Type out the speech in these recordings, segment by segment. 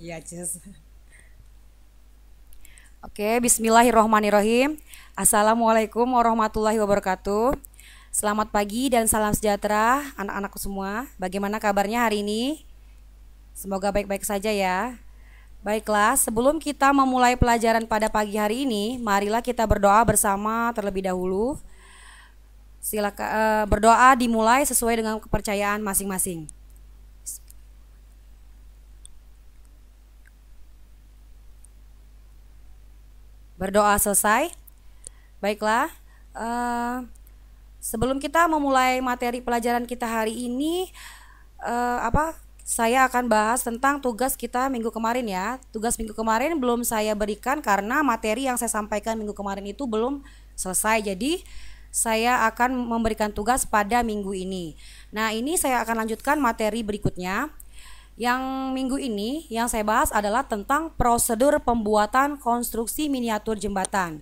Iya, Cus. Oke, bismillahirrohmanirrohim. Assalamualaikum warahmatullahi wabarakatuh. Selamat pagi dan salam sejahtera anak-anakku semua. Bagaimana kabarnya hari ini? Semoga baik-baik saja ya. Baiklah, sebelum kita memulai pelajaran pada pagi hari ini, marilah kita berdoa bersama terlebih dahulu. Silakan berdoa dimulai sesuai dengan kepercayaan masing-masing. Berdoa selesai. Baiklah, eh, sebelum kita memulai materi pelajaran kita hari ini, saya akan bahas tentang tugas kita minggu kemarin ya. Tugas minggu kemarin belum saya berikan karena materi yang saya sampaikan minggu kemarin itu belum selesai. Jadi saya akan memberikan tugas pada minggu ini. Nah, ini saya akan lanjutkan materi berikutnya. Yang minggu ini yang saya bahas adalah tentang prosedur pembuatan konstruksi miniatur jembatan.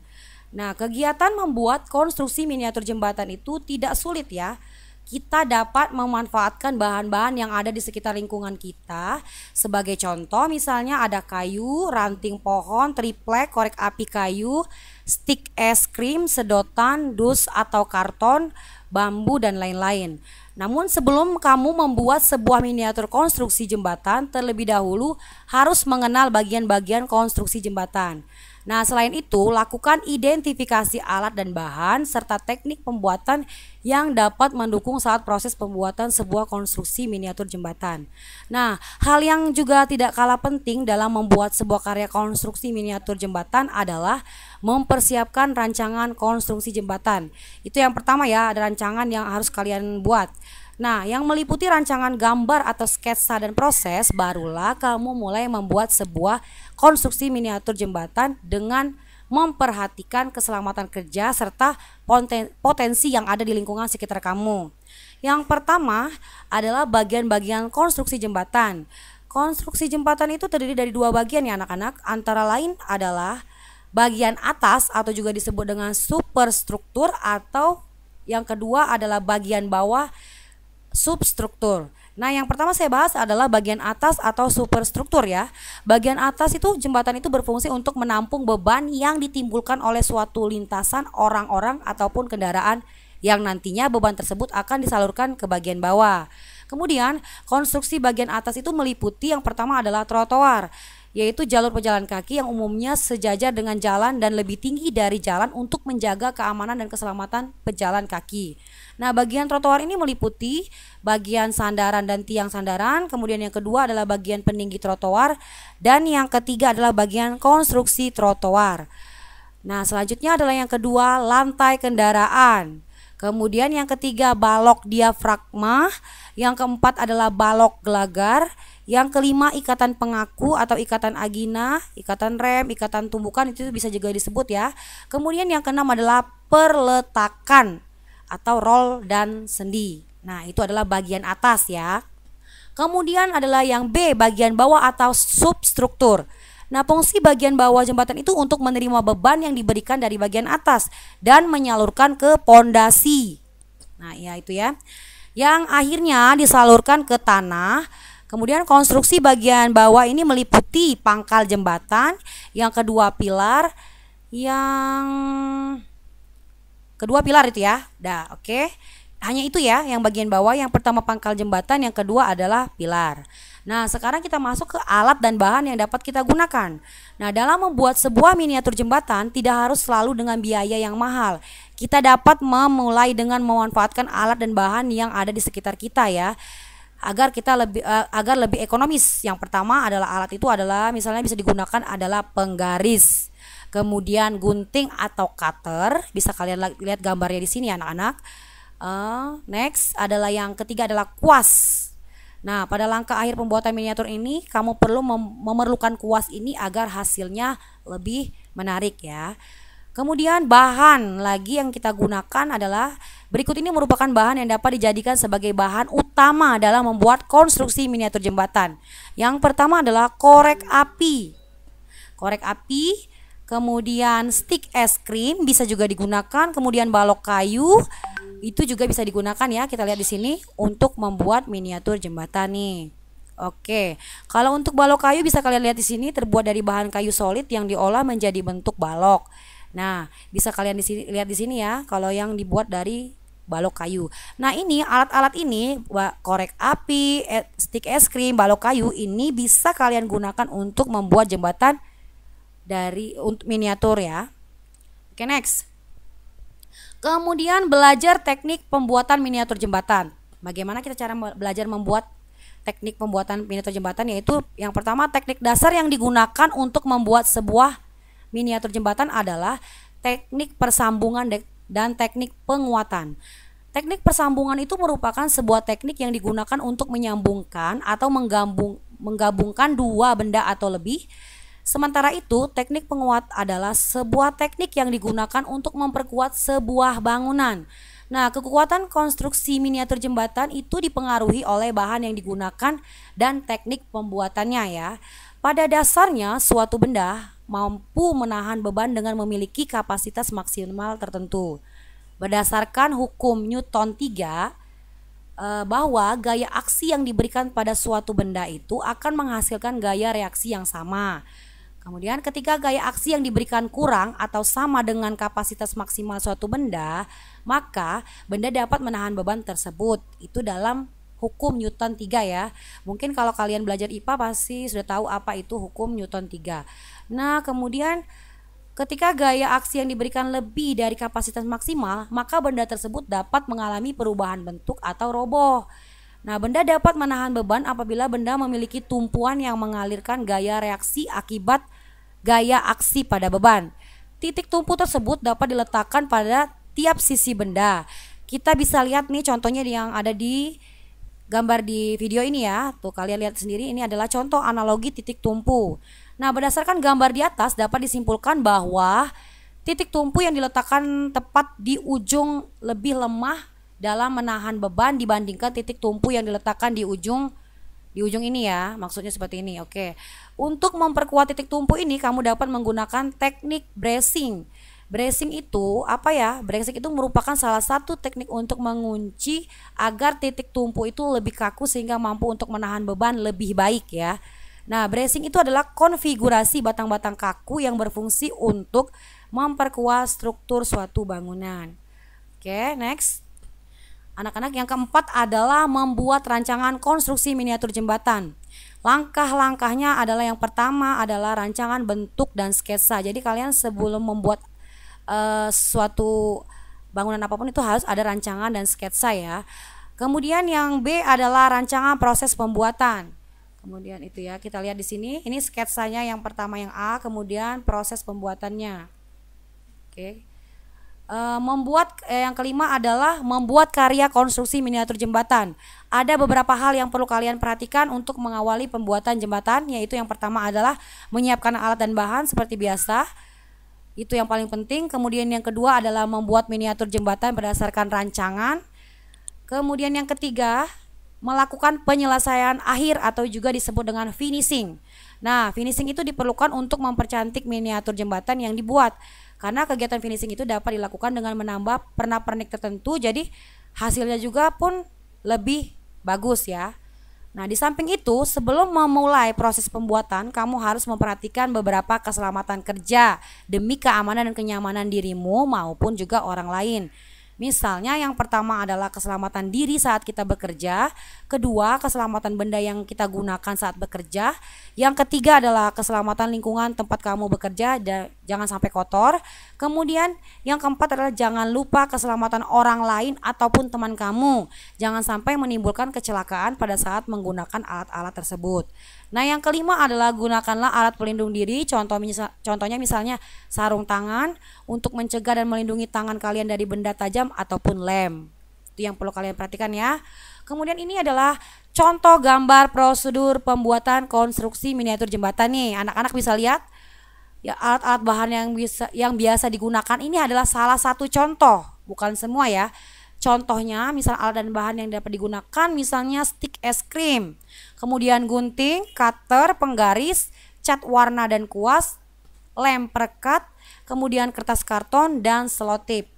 Nah, kegiatan membuat konstruksi miniatur jembatan itu tidak sulit ya. Kita dapat memanfaatkan bahan-bahan yang ada di sekitar lingkungan kita. Sebagai contoh misalnya ada kayu, ranting pohon, triplek, korek api kayu, stik es krim, sedotan, dus atau karton, bambu dan lain-lain. Namun sebelum kamu membuat sebuah miniatur konstruksi jembatan, terlebih dahulu harus mengenal bagian-bagian konstruksi jembatan. Nah, selain itu, lakukan identifikasi alat dan bahan serta teknik pembuatan yang dapat mendukung saat proses pembuatan sebuah konstruksi miniatur jembatan. Nah, hal yang juga tidak kalah penting dalam membuat sebuah karya konstruksi miniatur jembatan adalah mempersiapkan rancangan konstruksi jembatan. Itu yang pertama ya, ada rancangan yang harus kalian buat. Nah, yang meliputi rancangan gambar atau sketsa dan proses, barulah kamu mulai membuat sebuah konstruksi miniatur jembatan dengan memperhatikan keselamatan kerja serta potensi yang ada di lingkungan sekitar kamu. Yang pertama adalah bagian-bagian konstruksi jembatan. Konstruksi jembatan itu terdiri dari dua bagian ya anak-anak, antara lain adalah bagian atas atau juga disebut dengan superstruktur, atau yang kedua adalah bagian bawah, substruktur. Nah, yang pertama saya bahas adalah bagian atas atau superstruktur ya. Bagian atas itu jembatan itu berfungsi untuk menampung beban yang ditimbulkan oleh suatu lintasan orang-orang ataupun kendaraan yang nantinya beban tersebut akan disalurkan ke bagian bawah. Kemudian, konstruksi bagian atas itu meliputi yang pertama adalah trotoar, yaitu jalur pejalan kaki yang umumnya sejajar dengan jalan dan lebih tinggi dari jalan untuk menjaga keamanan dan keselamatan pejalan kaki. Nah, bagian trotoar ini meliputi bagian sandaran dan tiang sandaran, kemudian yang kedua adalah bagian peninggi trotoar, dan yang ketiga adalah bagian konstruksi trotoar. Nah, selanjutnya adalah yang kedua, lantai kendaraan. Kemudian yang ketiga, balok diafragma. Yang keempat adalah balok gelagar. Yang kelima, ikatan pengaku atau ikatan agina, ikatan rem, ikatan tumbukan, itu bisa juga disebut ya. Kemudian yang keenam adalah perletakan atau roll dan sendi. Nah, itu adalah bagian atas ya. Kemudian adalah yang B, bagian bawah atau substruktur. Nah, fungsi bagian bawah jembatan itu untuk menerima beban yang diberikan dari bagian atas dan menyalurkan ke pondasi. Nah, ya itu ya. Yang akhirnya disalurkan ke tanah. Kemudian konstruksi bagian bawah ini meliputi pangkal jembatan, yang kedua pilar, yang kedua pilar itu ya. Dah, oke. Hanya itu ya yang bagian bawah, yang pertama pangkal jembatan, yang kedua adalah pilar. Nah, sekarang kita masuk ke alat dan bahan yang dapat kita gunakan. Nah, dalam membuat sebuah miniatur jembatan tidak harus selalu dengan biaya yang mahal. Kita dapat memulai dengan memanfaatkan alat dan bahan yang ada di sekitar kita ya, agar lebih ekonomis. Yang pertama adalah alat itu adalah misalnya bisa digunakan adalah penggaris, kemudian gunting atau cutter, bisa kalian lihat gambarnya di sini anak-anak. Next adalah yang ketiga adalah kuas. Nah, pada langkah akhir pembuatan miniatur ini kamu perlu memerlukan kuas ini agar hasilnya lebih menarik ya. Kemudian bahan lagi yang kita gunakan adalah berikut ini, merupakan bahan yang dapat dijadikan sebagai bahan utama dalam membuat konstruksi miniatur jembatan. Yang pertama adalah korek api. Korek api, kemudian stik es krim bisa juga digunakan, kemudian balok kayu itu juga bisa digunakan ya. Kita lihat di sini untuk membuat miniatur jembatan nih. Oke, kalau untuk balok kayu bisa kalian lihat di sini terbuat dari bahan kayu solid yang diolah menjadi bentuk balok. Nah, bisa kalian lihat di sini ya, kalau yang dibuat dari balok kayu. Nah, ini alat-alat ini, korek api, stik es krim, balok kayu ini bisa kalian gunakan untuk membuat jembatan dari untuk miniatur ya. Oke, next. Kemudian belajar teknik pembuatan miniatur jembatan. Bagaimana kita cara belajar membuat teknik pembuatan miniatur jembatan, yaitu yang pertama teknik dasar yang digunakan untuk membuat sebuah miniatur jembatan adalah teknik persambungan dan teknik penguatan. Teknik persambungan itu merupakan sebuah teknik yang digunakan untuk menyambungkan atau menggabungkan dua benda atau lebih. Sementara itu, teknik penguat adalah sebuah teknik yang digunakan untuk memperkuat sebuah bangunan. Nah, kekuatan konstruksi miniatur jembatan itu dipengaruhi oleh bahan yang digunakan dan teknik pembuatannya ya. Pada dasarnya, suatu benda mampu menahan beban dengan memiliki kapasitas maksimal tertentu. Berdasarkan hukum Newton 3, bahwa gaya aksi yang diberikan pada suatu benda itu akan menghasilkan gaya reaksi yang sama. Kemudian ketika gaya aksi yang diberikan kurang atau sama dengan kapasitas maksimal suatu benda, maka benda dapat menahan beban tersebut. Itu dalam hukum Newton 3 ya. Mungkin kalau kalian belajar IPA pasti sudah tahu apa itu hukum Newton 3. Nah, kemudian ketika gaya aksi yang diberikan lebih dari kapasitas maksimal, maka benda tersebut dapat mengalami perubahan bentuk atau roboh. Nah, benda dapat menahan beban apabila benda memiliki tumpuan yang mengalirkan gaya reaksi akibat gaya aksi pada beban. Titik tumpu tersebut dapat diletakkan pada tiap sisi benda. Kita bisa lihat nih contohnya yang ada di gambar di video ini ya. Tuh kalian lihat sendiri, ini adalah contoh analogi titik tumpu. Nah, berdasarkan gambar di atas dapat disimpulkan bahwa titik tumpu yang diletakkan tepat di ujung lebih lemah dalam menahan beban dibandingkan titik tumpu yang diletakkan di ujung ini ya, maksudnya seperti ini. Oke. Untuk memperkuat titik tumpu ini kamu dapat menggunakan teknik bracing. Bracing itu apa ya? Bracing itu merupakan salah satu teknik untuk mengunci agar titik tumpu itu lebih kaku sehingga mampu untuk menahan beban lebih baik ya. Nah, bracing itu adalah konfigurasi batang-batang kaku yang berfungsi untuk memperkuat struktur suatu bangunan. Oke, next. Anak-anak, yang keempat adalah membuat rancangan konstruksi miniatur jembatan. Langkah-langkahnya adalah yang pertama adalah rancangan bentuk dan sketsa. Jadi kalian sebelum membuat suatu bangunan apapun itu harus ada rancangan dan sketsa ya. Kemudian yang B adalah rancangan proses pembuatan. Kemudian itu ya, kita lihat di sini. Ini sketsanya yang pertama yang A, kemudian proses pembuatannya. Oke. Yang kelima adalah membuat karya konstruksi miniatur jembatan. Ada beberapa hal yang perlu kalian perhatikan untuk mengawali pembuatan jembatan, yaitu yang pertama adalah menyiapkan alat dan bahan seperti biasa. Itu yang paling penting. Kemudian yang kedua adalah membuat miniatur jembatan berdasarkan rancangan. Kemudian yang ketiga, melakukan penyelesaian akhir atau juga disebut dengan finishing. Nah, finishing itu diperlukan untuk mempercantik miniatur jembatan yang dibuat. Karena kegiatan finishing itu dapat dilakukan dengan menambah pernak-pernik tertentu, jadi hasilnya juga pun lebih bagus ya. Nah, di samping itu, sebelum memulai proses pembuatan, kamu harus memperhatikan beberapa keselamatan kerja demi keamanan dan kenyamanan dirimu maupun juga orang lain. Misalnya yang pertama adalah keselamatan diri saat kita bekerja, kedua keselamatan benda yang kita gunakan saat bekerja, yang ketiga adalah keselamatan lingkungan tempat kamu bekerja, jangan sampai kotor. Kemudian yang keempat adalah jangan lupa keselamatan orang lain ataupun teman kamu, jangan sampai menimbulkan kecelakaan pada saat menggunakan alat-alat tersebut. Nah, yang kelima adalah gunakanlah alat pelindung diri, contohnya misalnya sarung tangan untuk mencegah dan melindungi tangan kalian dari benda tajam ataupun lem. Itu yang perlu kalian perhatikan ya. Kemudian ini adalah contoh gambar prosedur pembuatan konstruksi miniatur jembatan nih. Anak-anak bisa lihat ya, alat-alat bahan yang biasa digunakan ini adalah salah satu contoh, bukan semua ya. Contohnya misal alat dan bahan yang dapat digunakan misalnya stik es krim, kemudian gunting, cutter, penggaris, cat warna dan kuas, lem perekat, kemudian kertas karton dan selotip.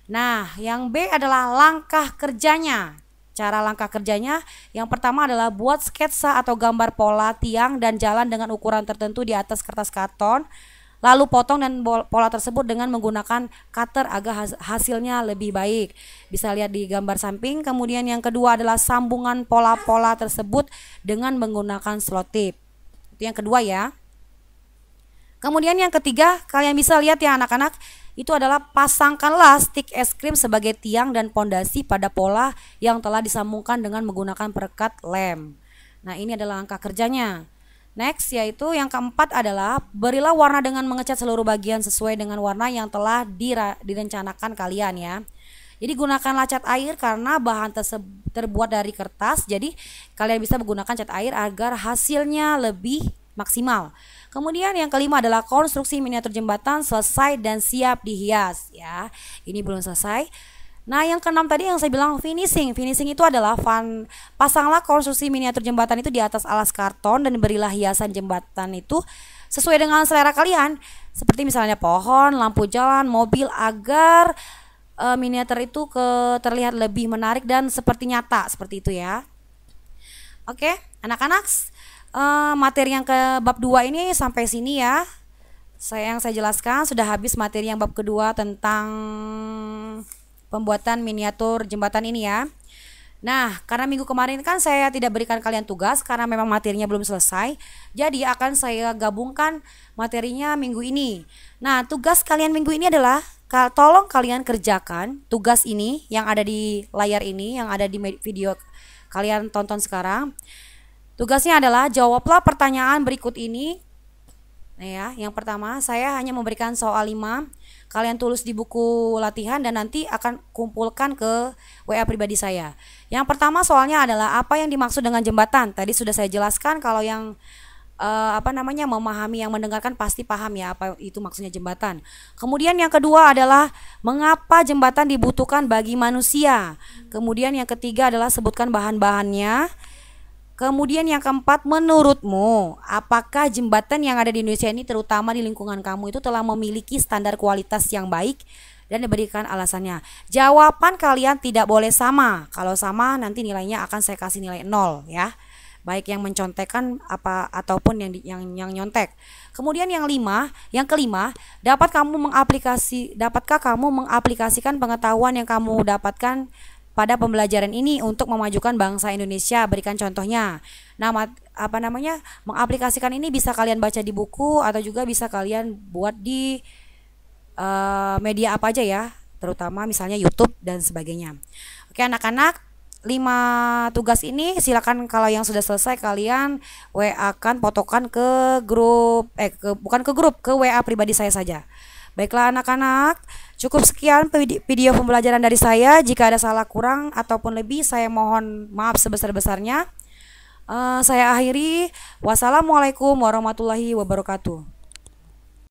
Nah, yang B adalah langkah kerjanya. cara langkah kerjanya. Yang pertama adalah buat sketsa atau gambar pola tiang dan jalan dengan ukuran tertentu di atas kertas karton. Lalu potong dan pola tersebut dengan menggunakan cutter agar hasilnya lebih baik. Bisa lihat di gambar samping. Kemudian yang kedua adalah sambungan pola-pola tersebut dengan menggunakan selotip. Itu yang kedua ya. Kemudian yang ketiga, kalian bisa lihat ya anak-anak, itu adalah pasangkanlah stik es krim sebagai tiang dan pondasi pada pola yang telah disambungkan dengan menggunakan perekat lem. Nah, ini adalah langkah kerjanya. Next, yaitu yang keempat adalah berilah warna dengan mengecat seluruh bagian sesuai dengan warna yang telah direncanakan kalian ya. Jadi gunakanlah cat air karena bahan terbuat dari kertas. Jadi kalian bisa menggunakan cat air agar hasilnya lebih maksimal. Kemudian yang kelima adalah konstruksi miniatur jembatan selesai dan siap dihias ya. Ini belum selesai. Nah, yang keenam tadi yang saya bilang finishing. Finishing itu adalah pasanglah konstruksi miniatur jembatan itu di atas alas karton dan berilah hiasan jembatan itu sesuai dengan selera kalian. Seperti misalnya pohon, lampu jalan, mobil agar miniatur itu terlihat lebih menarik dan seperti nyata, seperti itu ya. Oke, anak-anak, materi yang ke bab 2 ini sampai sini ya. Yang saya jelaskan sudah habis materi yang bab kedua tentang pembuatan miniatur jembatan ini ya. Nah, karena minggu kemarin kan saya tidak berikan kalian tugas karena memang materinya belum selesai. Jadi akan saya gabungkan materinya minggu ini. Nah, tugas kalian minggu ini adalah tolong kalian kerjakan tugas ini yang ada di layar ini, yang ada di video kalian tonton sekarang. Tugasnya adalah jawablah pertanyaan berikut ini. Nah ya, yang pertama saya hanya memberikan soal 5. Kalian tulis di buku latihan dan nanti akan kumpulkan ke WA pribadi saya. Yang pertama soalnya adalah apa yang dimaksud dengan jembatan. Tadi sudah saya jelaskan, kalau yang memahami, yang mendengarkan pasti paham ya apa itu maksudnya jembatan. Kemudian yang kedua adalah mengapa jembatan dibutuhkan bagi manusia. Kemudian yang ketiga adalah sebutkan bahan-bahannya. Kemudian yang keempat, menurutmu apakah jembatan yang ada di Indonesia ini terutama di lingkungan kamu itu telah memiliki standar kualitas yang baik, dan diberikan alasannya. Jawaban kalian tidak boleh sama. Kalau sama nanti nilainya akan saya kasih nilai 0 ya. Baik yang mencontekkan apa ataupun yang nyontek. Kemudian yang kelima, dapatkah kamu mengaplikasikan pengetahuan yang kamu dapatkan pada pembelajaran ini untuk memajukan bangsa Indonesia? Berikan contohnya. Nah, mengaplikasikan ini bisa kalian baca di buku atau juga bisa kalian buat di media apa aja ya, terutama misalnya YouTube dan sebagainya. Oke anak-anak, 5 tugas ini silakan kalau yang sudah selesai kalian WA-kan, fotokan ke grup ke WA pribadi saya saja. Baiklah anak-anak, cukup sekian video pembelajaran dari saya. Jika ada salah kurang ataupun lebih, saya mohon maaf sebesar-besarnya. Saya akhiri. Wassalamualaikum warahmatullahi wabarakatuh.